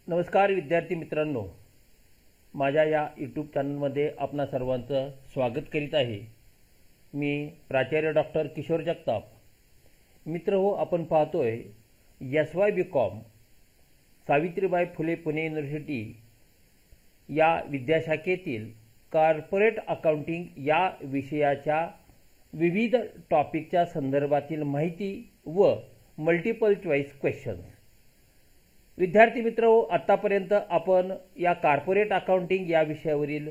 नमस्कार विद्यार्थी मित्रांनो, माझ्या या यूट्यूब चॅनलमध्ये आपणा सर्वांचं स्वागत करीत आहे। मी प्राचार्य डॉक्टर किशोर जगताप। मित्र हो, आपण पाहतोय SYBCom सावित्रीबाई फुले पुणे युनिव्हर्सिटी या विद्याशाखेतील कॉर्पोरेट अकाउंटिंग या विषयाच्या विविध टॉपिकच्या संदर्भातील माहिती व मल्टिपल चॉईस क्वेश्चन्स। विद्यार्थी मित्र हो, आतापर्यंत आपण या कॉर्पोरेट अकाउंटिंग या विषयावरील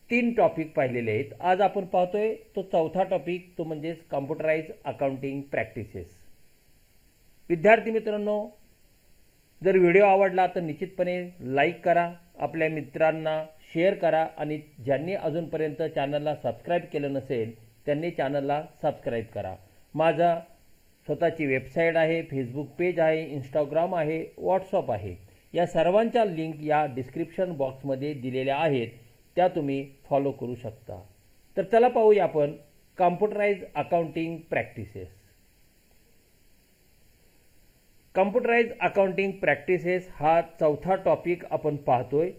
3 टॉपिक पाहिलेले आहेत। आज आपण पाहतोय तो चौथा टॉपिक, तो म्हणजे कॉम्प्युटराइज्ड अकाउंटिंग प्रॅक्टिसेस। विद्यार्थी मित्रांनो, जर व्हिडिओ आवडला तर निश्चितपणे लाईक करा, आपल्या मित्रांना शेअर करा आणि ज्यांनी अजूनपर्यंत चॅनलला सबस्क्राइब केलं नसेल त्यांनी चॅनलला सबस्क्राइब करा। माझा स्वतःची वेबसाईट आहे, फेसबुक पेज आहे, इंस्टाग्राम आहे, व्हॉट्सअप आहे। या सर्वांच्या लिंक या डिस्क्रिप्शन बॉक्समध्ये दिलेल्या आहेत, त्या तुम्ही फॉलो करू शकता। तर चला पाहूया आपण computerised accounting practices. Computerised accounting practices हा चौथा टॉपिक आपण पाहतोय।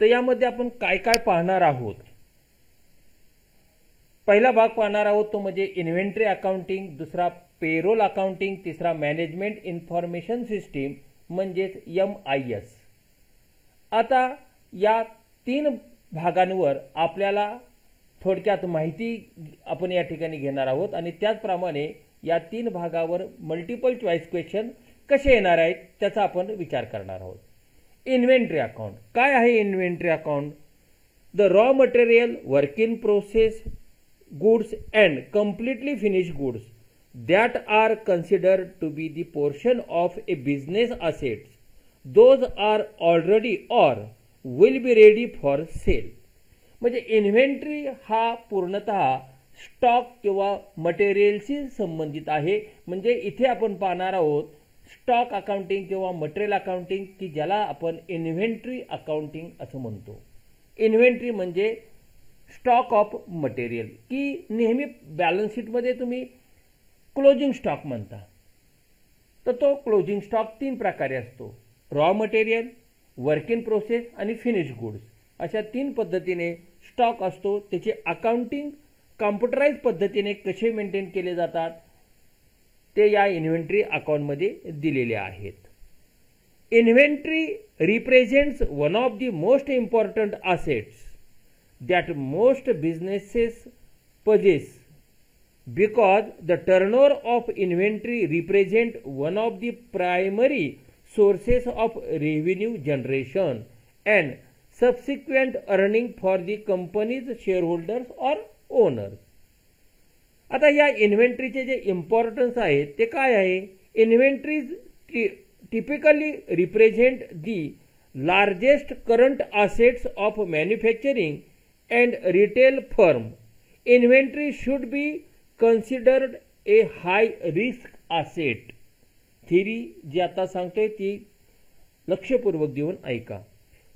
तर यामध्ये आपण काय काय पाहणार आहोत? पहिला भाग पाहणार आहोत तो म्हणजे इन्व्हेंटरी अकाउंटिंग, दुसरा पेरोल अकाउंटिंग, तिसरा मॅनेजमेंट इन्फॉर्मेशन सिस्टीम म्हणजेच MIS। आता या 3 भागांवर आपल्याला थोडक्यात माहिती आपण या ठिकाणी घेणार आहोत आणि त्याचप्रमाणे या 3 भागावर मल्टिपल चॉईस क्वेश्चन कसे येणार आहेत त्याचा आपण विचार करणार आहोत। इन्व्हेंटरी अकाउंट काय आहे? Inventory account the raw material, work in process, goods and completely finished goods that are considered to be the portion of a business assets, those are already or will be ready for sale। म्हणजे inventory हा पूर्णतः stock किंवा मटेरियलशी संबंधित आहे। म्हणजे इथे आपण पाहणार आहोत स्टॉक अकाउंटिंग किंवा मटेरियल अकाउंटिंग, की ज्याला आपण इन्व्हेंटरी अकाउंटिंग असं म्हणतो। इन्व्हेंटरी म्हणजे स्टॉक ऑफ मटेरियल, की नेहमी बॅलन्स शीटमध्ये तुम्ही क्लोजिंग स्टॉक म्हणता। तर तो क्लोजिंग स्टॉक 3 प्रकारे असतो: raw material, work in process आणि फिनिश गुड्स। अशा 3 पद्धतीने स्टॉक असतो। त्याचे अकाउंटिंग कॉम्प्युटराइज पद्धतीने कसे मेंटेन केले जातात ते या इन्व्हेंटरी अकाउंटमध्ये दिलेले आहेत। Inventory represents one of the most important assets that most businesses possess, because the turnover of inventory represent one of the primary sources of revenue generation and subsequent earning for the company's shareholders or owners। आता या इन्व्हेंटरीचे जे importance आहे ते काय आहे? Inventories typically represent the largest current assets of manufacturing and retail firm. Inventory should be considered a high risk asset। Theory जी आता सांगतोय ती लक्षपूर्वक देऊन ऐका।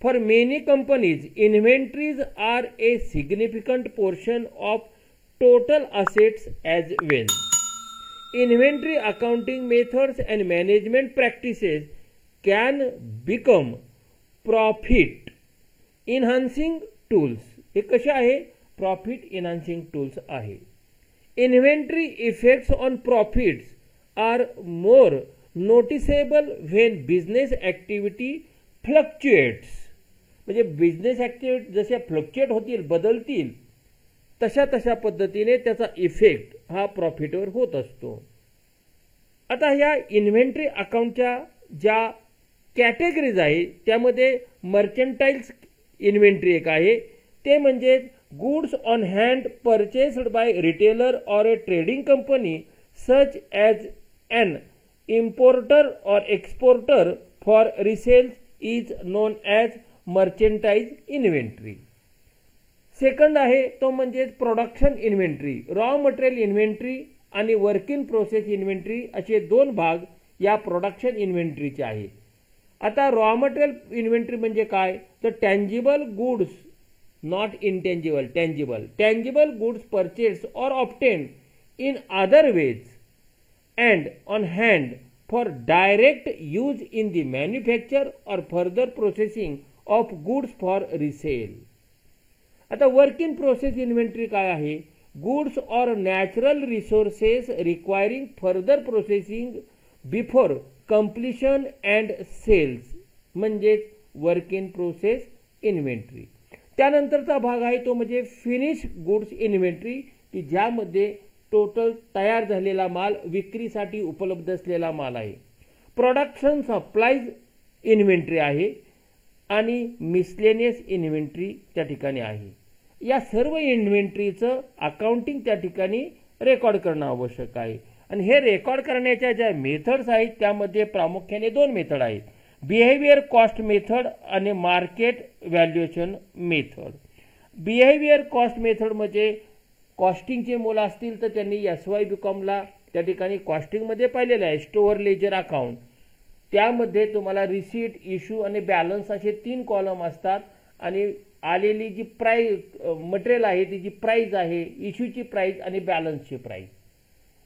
For many companies, inventories are a significant portion of total assets as well। Inventory accounting methods and management practices can become profit enhancing tools। हे कसे आहे? प्रॉफिट एनहान्सिंग टूल्स आहे। Inventory effects on profits are more noticeable when business activity fluctuates. म्हणजे business activity जशा fluctuate होतील, बदलतील, तशा पद्धतीने त्याचा इफेक्ट हा प्रॉफिटवर होत असतो। आता ह्या इन्व्हेंटरी अकाउंटच्या ज्या कॅटेगरीज आहे त्यामध्ये मर्चंटाइल्स इन्व्हेंटरी एक आहे, ते म्हणजे goods on hand purchased by retailer or a trading company such as an importer or exporter for resales is known as merchandise inventory. Second आहे तो म्हणजे production inventory, raw material inventory आणि वर्क इन प्रोसेस इन्व्हेंटरी असे 2 भाग या production इन्व्हेंटरीचे आहेत। आता raw material inventory म्हणजे काय? तर tangible goods, not intangible, tangible goods purchased or obtained in other ways and on hand for direct use in the manufacture or further processing of goods for resale. आता work in process inventory काय आहे? Goods और natural resources requiring further processing before completion and sales म्हणजेच work in process inventory. त्यानंतरचा भाग आहे तो म्हणजे फिनिश गुड्स इन्व्हेंटरी, की ज्यामध्ये टोटल तयार झालेला माल, विक्रीसाठी उपलब्ध असलेला माल आहे. प्रोडक्शन सप्लाईज इन्व्हेंटरी आहे आणि मिसलेनियस इन्व्हेंटरी त्या ठिकाणी आहे. या सर्व इन्व्हेंटरीचं अकाउंटिंग त्या ठिकाणी रेकॉर्ड करणं आवश्यक आहे. आणि हे रेकॉर्ड करण्याच्या ज्या मेथड्स आहेत त्यामध्ये प्रामुख्याने 2 मेथड आहेत, बिहेवियर कॉस्ट मेथड आणि market valuation method. Behaviour cost method म्हणजे कॉस्टिंगचे मुलं असतील तर त्यांनी SYBCOMला त्या ठिकाणी कॉस्टिंगमध्ये पाहिलेलं आहे, स्टोअर लेजर अकाउंट. त्यामध्ये तुम्हाला रिसीट, इश्यू आणि बॅलन्स असे 3 कॉलम असतात आणि आलेली जी मटेरियल आहे तिची प्राईज आहे, इश्यूची प्राईज आणि बॅलन्सची प्राईज.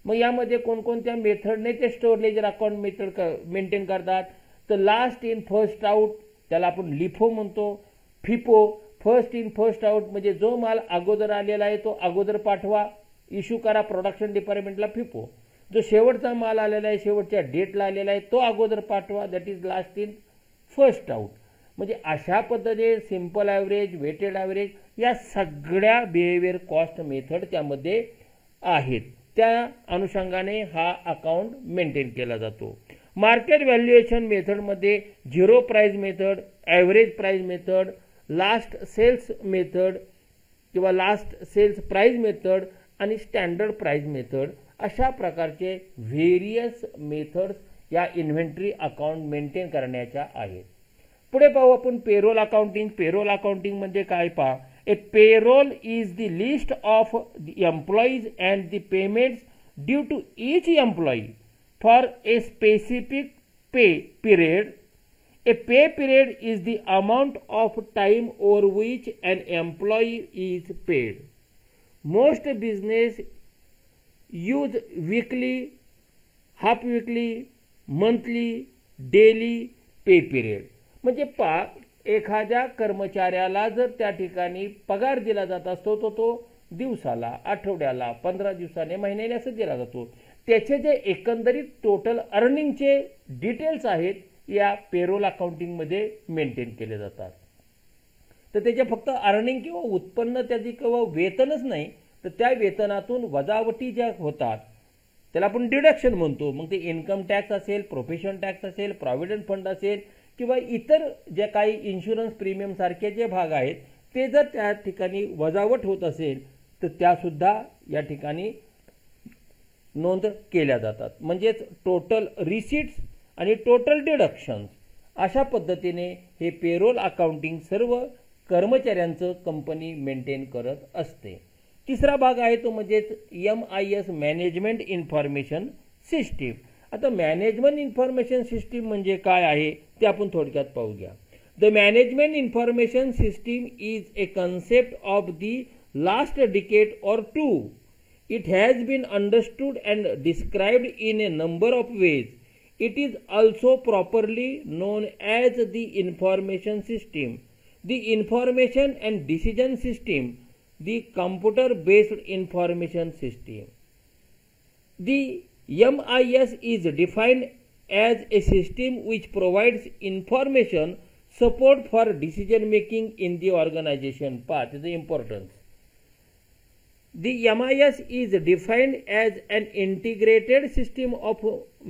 मग यामध्ये कोणकोणत्या मेथडने ते store ledger account method maintain करतात? तर लास्ट इन फर्स्ट आउट, त्याला आपण लिफो म्हणतो. FIFO, first in first out म्हणजे जो माल अगोदर आलेला आहे तो अगोदर पाठवा, इश्यू करा प्रोडक्शन डिपार्टमेंटला फिफो. जो शेवटचा माल आलेला आहे, शेवटच्या डेटला आलेला आहे तो अगोदर पाठवा, that is last in first out. म्हणजे अशा पद्धतीने सिंपल ॲव्हरेज, वेटेड ॲव्हरेज या सगळ्या बिहेवियर कॉस्ट मेथड त्यामध्ये आहेत. त्या अनुषंगाने हा अकाउंट मेंटेन केला जातो. मार्केट व्हॅल्युएशन मेथडमध्ये zero price method, average price method, last sales method किंवा लास्ट सेल्स प्राइस मेथड आणि स्टँडर्ड प्राइस मेथड अशा प्रकारचे व्हेरियस मेथड्स या इन्व्हेंटरी अकाउंट मेंटेन करण्याच्या आहेत. पुढे पाहू आपण पेरोल अकाउंटिंग. पेरोल अकाउंटिंग म्हणजे काय पहा. A payroll is the list of the employees and the payments due to each employee for a specific pay period. A pay period is the amount of time over which an employee is paid. Most business use weekly, half weekly, monthly, daily pay period. म्हणजे एखाद्या कर्मचाऱ्याला जर त्या ठिकाणी पगार दिला जात असतो तो दिवसाला, आठवड्याला, 15 दिवसाने, महिन्याने असं दिला जातो. त्याचे जे एकंदरीत टोटल अर्निंगचे डिटेल्स आहेत या पेरोल अकाउंटिंगमध्ये मेंटेन केले जातात. तर त्याचे फक्त अर्निंग किंवा उत्पन्न त्याची किंवा वेतनच नाही तर त्या वेतनातून वजावटी ज्या होतात त्याला आपण डिडक्शन म्हणतो. मग ते इन्कम टॅक्स असेल, प्रोफेशन टॅक्स असेल, प्रॉव्हिडंट फंड असेल किंवा इतर जे काही इन्शुरन्स प्रीमियम सारखे जे भाग आहेत ते जर त्या ठिकाणी वजावट होत असेल तर त्यासुद्धा या ठिकाणी नोंद केल्या जातात. म्हणजेच टोटल रिसीट्स आणि टोटल डिडक्शन्स अशा पद्धतीने हे पेरोल अकाउंटिंग सर्व कर्मचाऱ्यांचं कंपनी मेंटेन करत असते. तिसरा भाग आहे तो म्हणजेच MIS मॅनेजमेंट इन्फॉर्मेशन सिस्टीम. आता मॅनेजमेंट इन्फॉर्मेशन सिस्टीम म्हणजे काय आहे ते आपण थोडक्यात पाहूया. The management information system is a concept of the last decade or two. It has been understood and described in a number of ways. It is also properly known as the information system, the information and decision system, the computer-based information system. The MIS is defined as a system which provides information support for decision making in the organization. Part is the importance. The MIS is defined as an integrated system of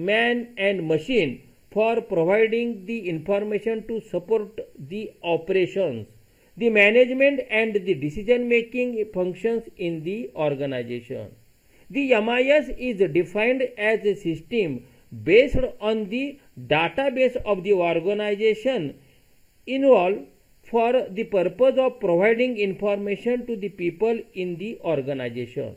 man and machine for providing the information to support the operations, the management and the decision making functions in the organization. The MIS is defined as a system based on the database of the organization involved for the purpose of providing information to the people in the organization.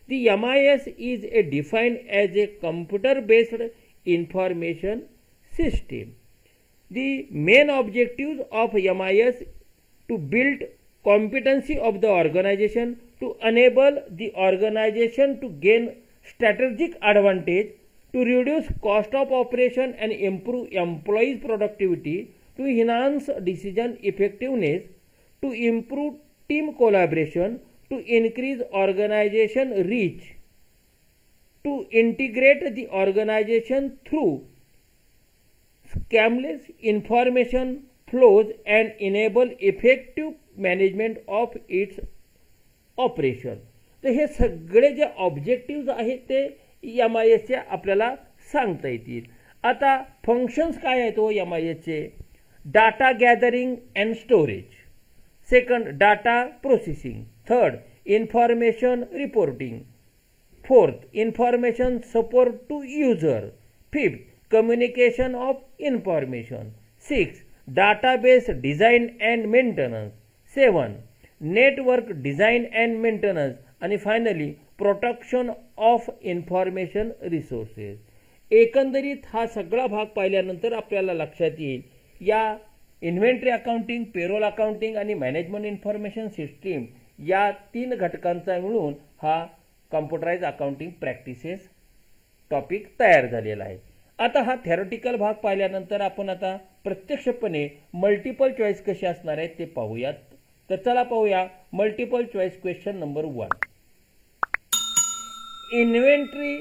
The MIS is defined as a computer-based information system. The main objectives of MIS to build competency of the organization, to enable the organization to gain strategic advantage, to reduce cost of operation and improve employees' productivity, to enhance decision effectiveness, to improve team collaboration, to increase organization reach, to integrate the organization through seamless information flows and enable effective management of its operation. तर हे सगळे जे objective आहेत ते MIS आपल्याला सांगता येतील. आता फंक्शन्स काय आहेत हो MIS? Data gathering and storage, second data processing, third information reporting, fourth information support to user, fifth communication of information, six database design and maintenance, 7 network design and maintenance, आणि finally protection of information resources. एकंदरीत हा सगळा भाग पाहिल्यानंतर आपल्याला लक्षात येईल या इन्व्हेंटरी अकाउंटिंग, पेरोल अकाउंटिंग आणि मॅनेजमेंट इन्फॉर्मेशन सिस्टीम या 3 घटकांचा मिळून हा कॉम्प्युटराइज अकाउंटिंग प्रॅक्टिसेस टॉपिक तयार झालेला आहे. आता हा थेरॉटिकल भाग पाहिल्यानंतर आपण आता प्रत्यक्षपणे मल्टिपल चॉईस कसे असणार आहेत ते पाहूयात. तर चला पाहूया multiple choice question number 1. Inventory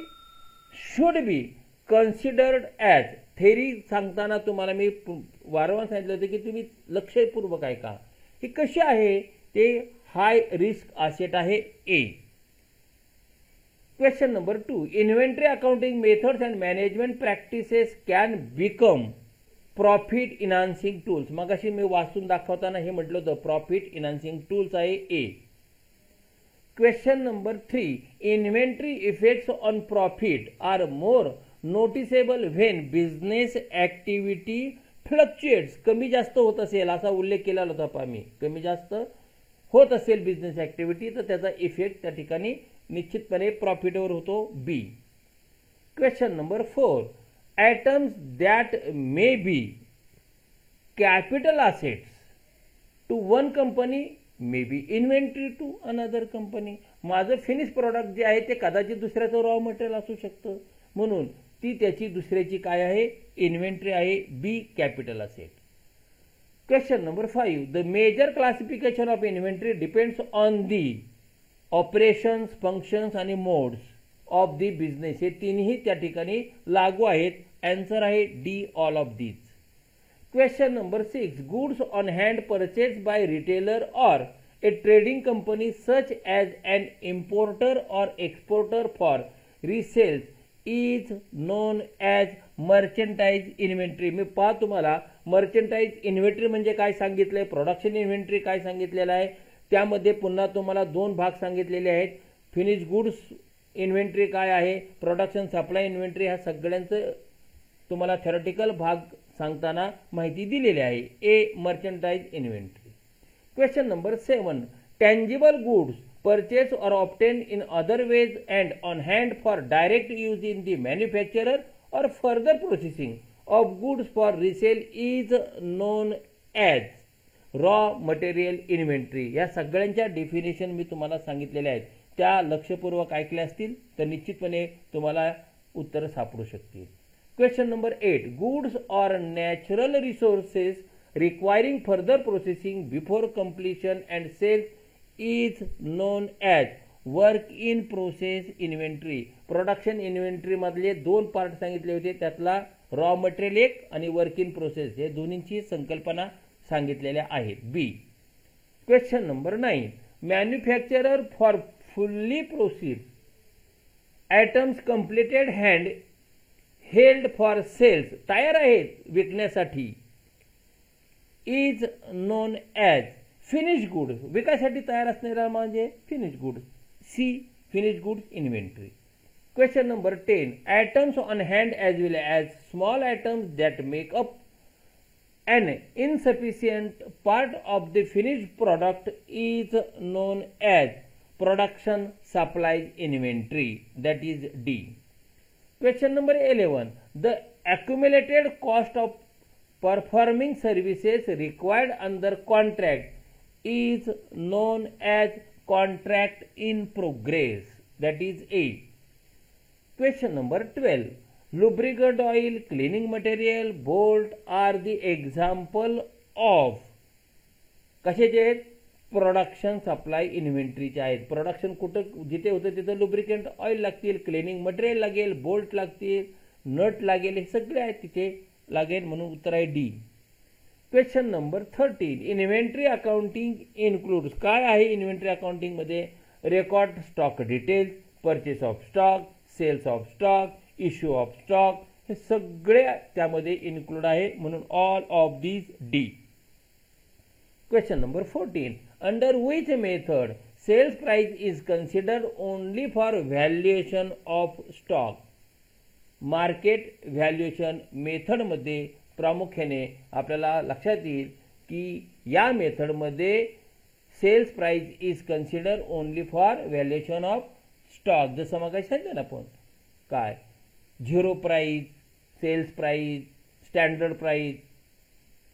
should be considered as, theory सांगताना तुम्हाला मी वारंवार सांगितलं होतं की तुम्ही लक्षपूर्वक ऐका. ही कशी आहे ते हाय रिस्क असेट आहे ए. Question number 2. Inventory accounting methods and management practices can become profit enhancing tools. मगाशी मी वाचून दाखवताना हे म्हटलं होतं प्रॉफिट इन्हान्सिंग टूल्स आहे ए. Question number 3. Inventory effects on profit are more noticeable when business activity fluctuates. कमी जास्त होत असेल असा उल्लेख केला होता पहा मी. कमी जास्त होत असेल बिझनेस ऍक्टिव्हिटी तर त्याचा इफेक्ट त्या ठिकाणी निश्चितपणे प्रॉफिटवर होतो B. Question number 4. Items that may be capital assets to one company may be inventory to another company. माझं फिनिश प्रॉडक्ट जे आहे ते कदाचित दुसऱ्याचं रॉ मटेरियल असू शकतं म्हणून ती त्याची दुसऱ्याची काय आहे इन्व्हेंटरी आहे B capital asset. Question number 5. The major classification of inventory depends on the operations, functions आणि मोड्स ऑफ दी बिझनेस. हे तिन्ही त्या ठिकाणी लागू आहेत. आन्सर आहे D all of these. Question number 6. Goods on hand purchase by retailer or a trading company such as an importer or exporter for resales is known as merchandise inventory. मी पहा तुम्हाला मर्चंटाइज इन्व्हेंटरी म्हणजे काय सांगितलंय, production inventory काय सांगितलेलं आहे. त्यामध्ये पुन्हा तुम्हाला 2 भाग सांगितलेले आहेत. फिनिश गुड्स इन्व्हेंटरी काय आहे, प्रोडक्शन सप्लाय इन्व्हेंटरी, ह्या सगळ्यांचं तुम्हाला थेरॉटिकल भाग सांगताना माहिती दिलेली आहे. A merchandise inventory. Question number 7. Tangible goods purchased or obtained in other ways and on hand for direct use in the manufacturer or further processing of goods for resale is known as raw material inventory. या सगळ्यांच्या definition मी तुम्हाला सांगितलेल्या आहेत. त्या लक्षपूर्वक ऐकल्या असतील तर निश्चितपणे तुम्हाला उत्तर सापडू शकतील. Question number 8. Goods or natural resources requiring further processing before completion and sale is known as work in process inventory. Production inventory मधले 2 पार्ट सांगितले होते. त्यातला रॉ मटेरियल एक आणि वर्क इन प्रोसेस हे दोन्हींची संकल्पना सांगितलेल्या आहेत. B. Question number 9. Manufacturer for fully process items completed hand held for sales तयार आहेत विकण्यासाठी is known as finish goods. विकायसाठी तयार असणारा म्हणजे finish goods. C finish goods inventory. Question number 10. Items on hand as well as small items that make up an insufficient part of the finished product is known as production supplies inventory, that is D. Question number 11. The accumulated cost of performing services required under contract is known as contract in progress, that is A. Question number 12. lubricant oil, cleaning material, bolt are the example of कशाचे आहेत? Production supply इन्व्हेंटरीचे आहेत. Production कुठं जिथे होतं तिथं lubricant oil लागतील, cleaning material लागेल, bolt लागतील, नट लागेल, हे सगळे आहेत तिथे लागेल, म्हणून उत्तर आहे D. Question number 13. Inventory accounting includes. काय आहे इन्व्हेंटरी अकाउंटिंग मध्ये? Record stock details, purchase of stock, sales of stock, issue of stock, हे सगळे त्यामध्ये इन्क्लूड आहे, म्हणून all of these D. Question number 14. Under which method sales price is considered only for valuation of stock. Market valuation मेथडमध्ये प्रामुख्याने आपल्याला लक्षात येईल की या मेथडमध्ये sales price is consider only for valuation of stock. जसं मग सांगितलं ना आपण, काय zero price, sales price, standard price,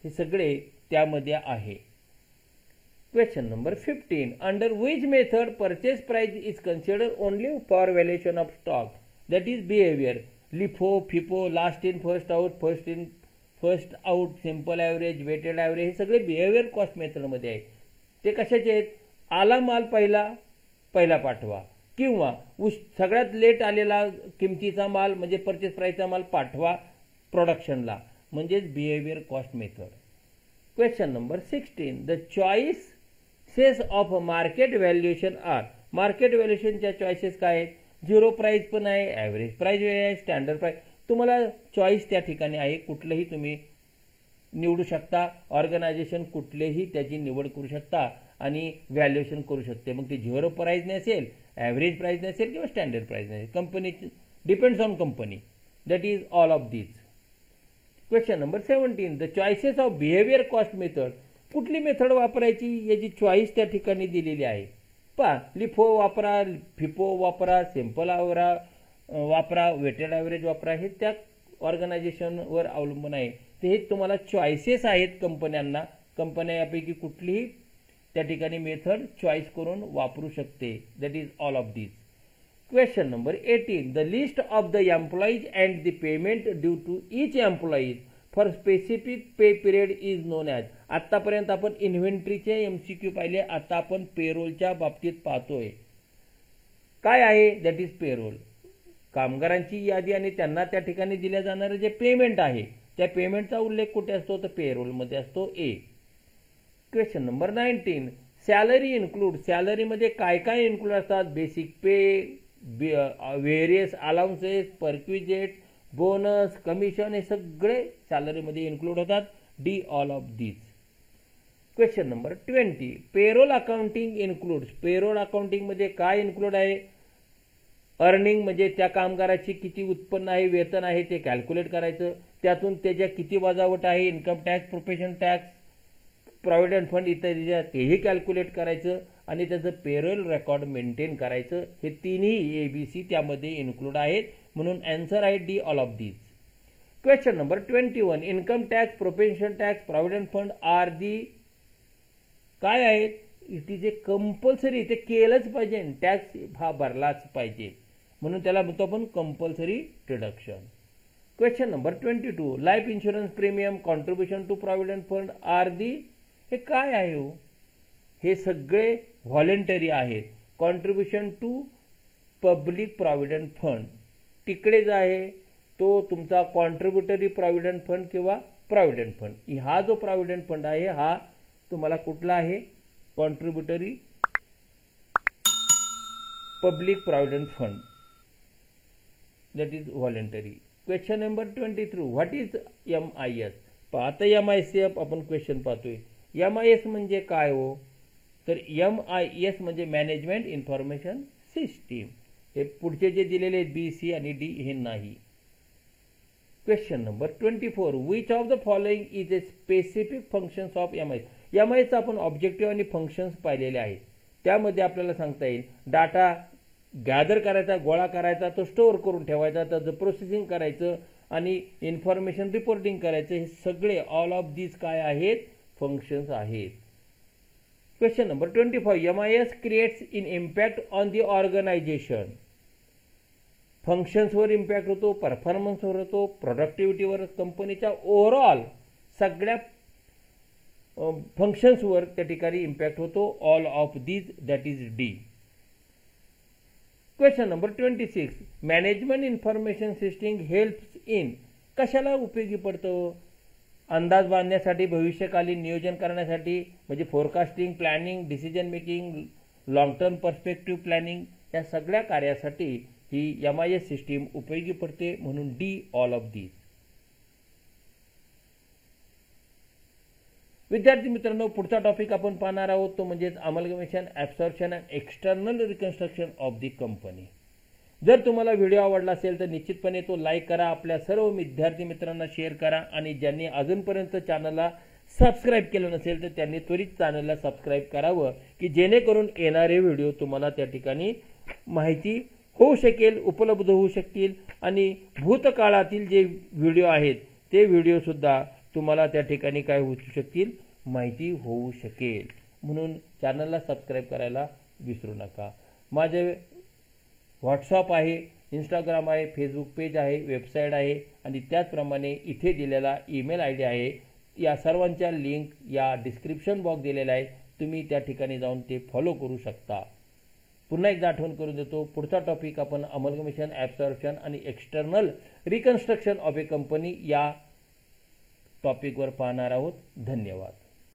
हे सगळे त्यामध्ये आहे. Question number 15. Under which method purchase price is consider only for valuation of stock. That is behaviour. LIFO, FIFO, last in first out, first out, simple average, weighted average, हे सगळे behaviour cost मेथडमध्ये आहे. ते कशाचे आहेत? आला माल पहिला पाठवा, किंवा सगळ्यात लेट आलेला किमतीचा माल म्हणजे परचेस प्राइसचा माल पाठवा प्रोडक्शनला, म्हणजेच behaviour cost method. Question number 16. The choices of market valuation are. Market व्हॅल्युएशनच्या चॉईसेस काय आहेत? झिरो प्राइस पण आहे, ॲव्हरेज प्राइस आहे, स्टँडर्ड प्राइस. तुम्हाला चॉईस त्या ठिकाणी आहे, कुठलंही तुम्ही निवडू शकता. ऑर्गनायझेशन कुठलेही त्याची निवड करू शकता आणि व्हॅल्युएशन करू शकते. मग ते झिरो प्राइस नसेल, ॲव्हरेज प्राइस नसेल किंवा स्टँडर्ड प्राइस नसेल, company depends on company. That is all of these. Question number 17. The choices of behaviour cost method. कुठली मेथड वापरायची याची चॉईस त्या ठिकाणी दिलेली आहे. पहा, लिफो वापरा, फिफो वापरा, सिंपल वापरा, वेटेड ॲव्हरेज वापरा, हे त्या ऑर्गनायझेशनवर अवलंबून आहे. ते हे तुम्हाला चॉईसेस आहेत कंपन्यांना. कंपन्या यापैकी कुठलीही त्या ठिकाणी मेथड चॉईस करून वापरू शकते. That is all of these. Question number 18. The list of the employees and the payment due to each employees for specific pay period is known as. आत्तापर्यंत आपण इन्व्हेंटरीचे MCQ पाहिले, आता आपण पेरोलच्या बाबतीत पाहतोय. काय आहे? That is payroll. कामगारांची यादी आणि त्यांना त्या ठिकाणी दिल्या जाणारे जे पेमेंट आहे, त्या पेमेंटचा उल्लेख कुठे असतो? तर पेरोलमध्ये असतो, A. Question number 19. Salary include. सॅलरीमध्ये काय काय इन्क्लूड असतात? Basic pay, various allowances, perquisite, bonus, commission, हे सगळे सॅलरीमध्ये इन्क्लूड होतात. D all of these. Question number 20. Payroll accounting includes. Payroll अकाउंटिंगमध्ये काय इन्क्लूड आहे? अर्निंग म्हणजे त्या कामगाराची किती उत्पन्न आहे, वेतन आहे, ते कॅल्क्युलेट करायचं. त्यातून त्याच्या किती वजावट आहे, income tax, profession tax, provident fund इत्यादी, तेही कॅल्क्युलेट करायचं आणि त्याचं पेरोल रेकॉर्ड मेंटेन करायचं. हे तिन्ही ABC त्यामध्ये इन्क्लूड आहेत, म्हणून आन्सर आहे D all of these. Question number 21. Income tax, profession tax, provident fund are दी काय आहेत? It is a compulsory. ते केलंच पाहिजे, टॅक्स हा भरलाच पाहिजे, म्हणून त्याला म्हणतो आपण compulsory deduction. Question number 22. Life insurance premium, contribution to provident fund are the. हे काय आहे हो? हे सगळे व्हॉलेंटरी आहेत. Contribution to public provident fund तिकडेच आहे, तो तुमचा कॉन्ट्रीब्युटरी प्रॉव्हिडंट फंड किंवा प्रॉव्हिडंट फंड. हा जो प्रॉव्हिडंट फंड आहे हा तुम्हाला कुठला आहे? Contributory public provident fund, that is voluntary. Question number 23. What is MIS. आता MIS आपण क्वेश्चन पाहतोय. MIS म्हणजे काय हो? तर MIS म्हणजे मॅनेजमेंट इन्फॉर्मेशन सिस्टीम. हे पुढचे जे दिलेले B, C आणि D हे नाही. Question number 24. Which of the following is a specific functions of MIS. MIS आपण ऑब्जेक्टिव्ह आणि फंक्शन्स पाहिलेले आहेत. त्यामध्ये आपल्याला सांगता येईल डाटा गॅदर करायचा, गोळा करायचा, तो स्टोअर करून ठेवायचा, त्याचं प्रोसेसिंग करायचं आणि इन्फॉर्मेशन रिपोर्टिंग करायचं. हे सगळे ऑल ऑफ दीज काय आहेत? फंक्शन्स आहेत. Question number 25. MIS creates in impact on the organisation. फंक्शन्सवर इम्पॅक्ट होतो, परफॉर्मन्सवर होतो, प्रोडक्टिव्हिटीवर, कंपनीच्या ओव्हरऑल सगळ्या फंक्शन्सवर त्या ठिकाणी इम्पॅक्ट होतो. All of these, that is D. Question number 26. Management information system helps in, कशाला उपयोगी पडतं? अंदाज बांधण्यासाठी, भविष्यकालीन नियोजन करण्यासाठी, म्हणजे forecasting, planning, decision making, long term perspective planning, या सगळ्या कार्यासाठी ही MIS सिस्टीम उपयोगी पडते. म्हणून डी, ऑल ऑफ दीज. विद्यार्थी मित्रांनो, पुढचा टॉपिक आपण पाहणार आहोत तो म्हणजे amalgamation, absorption and external reconstruction of the company. जर तुम्हाला व्हिडिओ आवडला असेल तर निश्चितपणे तो लाईक करा, आपल्या सर्व विद्यार्थी मित्रांना शेअर करा आणि ज्यांनी अजूनपर्यंत चॅनलला सबस्क्राईब केलं नसेल तर त्यांनी त्वरित चॅनलला सबस्क्राईब करावं, की जेणेकरून येणारे व्हिडिओ तुम्हाला त्या ठिकाणी माहिती होऊ शकेल, उपलब्ध होऊ शकतील आणि भूतकाळातील जे व्हिडिओ आहेत ते व्हिडिओसुद्धा तुम्हाला त्या ठिकाणी काय होऊ शकतील, माहिती होऊ शकेल. म्हणून चॅनलला सबस्क्राईब करायला विसरू नका. माझे व्हॉट्सअप आहे, इंस्टाग्राम आहे, फेसबुक पेज आहे, वेबसाईट आहे आणि त्याचप्रमाणे इथे दिलेला ईमेल ID आहे. या सर्वांच्या लिंक या डिस्क्रिप्शन बॉक्स दिलेला आहे, तुम्ही त्या ठिकाणी जाऊन ते फॉलो करू शकता. पुन्हा एकदा आठवण करून देतो, पुढचा टॉपिक आपण अमलगमेशन, ॲब्सॉर्प्शन आणि external reconstruction of A company या टॉपिकवर पाहणार आहोत. धन्यवाद.